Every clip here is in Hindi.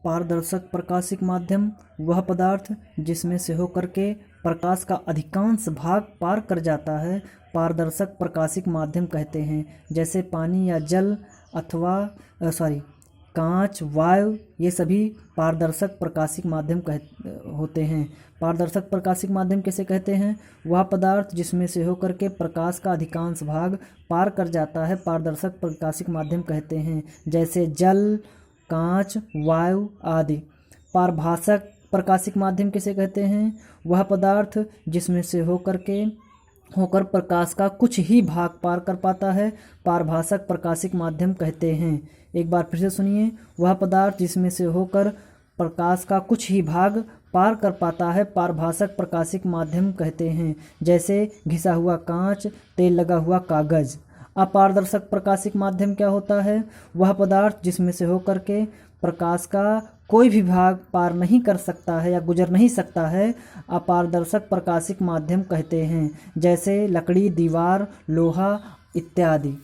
पारदर्शक प्रकाशिक माध्यम वह पदार्थ जिसमें से होकर के प्रकाश का अधिकांश भाग पार कर जाता है, पारदर्शक प्रकाशिक माध्यम कहते हैं। जैसे पानी या जल अथवा कांच, वायु, ये सभी पारदर्शक प्रकाशिक माध्यम होते हैं। पारदर्शक प्रकाशिक माध्यम किसे कहते हैं? वह पदार्थ जिसमें से होकर के प्रकाश का अधिकांश भाग पार कर जाता है, पारदर्शक प्रकाशिक माध्यम कहते हैं। जैसे जल, कांच, वायु आदि। पारभासक प्रकाशिक माध्यम किसे कहते हैं? वह पदार्थ जिसमें से होकर प्रकाश का कुछ ही भाग पार कर पाता है, पारभासक प्रकाशिक माध्यम कहते हैं। एक बार फिर से सुनिए, वह पदार्थ जिसमें से होकर प्रकाश का कुछ ही भाग पार कर पाता है, पारभासक प्रकाशिक माध्यम कहते हैं। जैसे घिसा हुआ कांच, तेल लगा हुआ कागज। अपारदर्शक प्रकाशिक माध्यम क्या होता है? वह पदार्थ जिसमें से होकर के प्रकाश का कोई भी भाग पार नहीं कर सकता है या गुजर नहीं सकता है, अपारदर्शक प्रकाशिक माध्यम कहते हैं। जैसे लकड़ी, दीवार, लोहा इत्यादि।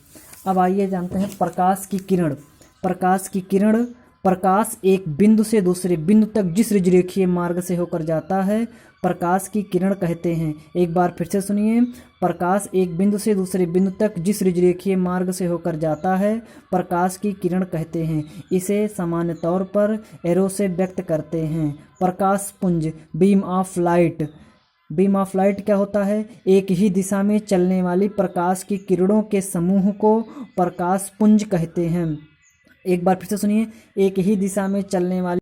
अब आइए जानते हैं प्रकाश की किरण। प्रकाश की किरण, प्रकाश एक बिंदु से दूसरे बिंदु तक जिस रेखीय मार्ग से होकर जाता है, प्रकाश की किरण कहते हैं। एक बार फिर से सुनिए, प्रकाश एक बिंदु से दूसरे बिंदु तक जिस रेखीय मार्ग से होकर जाता है, प्रकाश की किरण कहते हैं। इसे सामान्य तौर पर एरो से व्यक्त करते हैं। प्रकाश पुंज, beam of light. Beam of light क्या होता है? एक ही दिशा में चलने वाली प्रकाश की किरणों के समूह को प्रकाश पुंज कहते हैं। एक बार फिर से सुनिए, एक ही दिशा में चलने वाली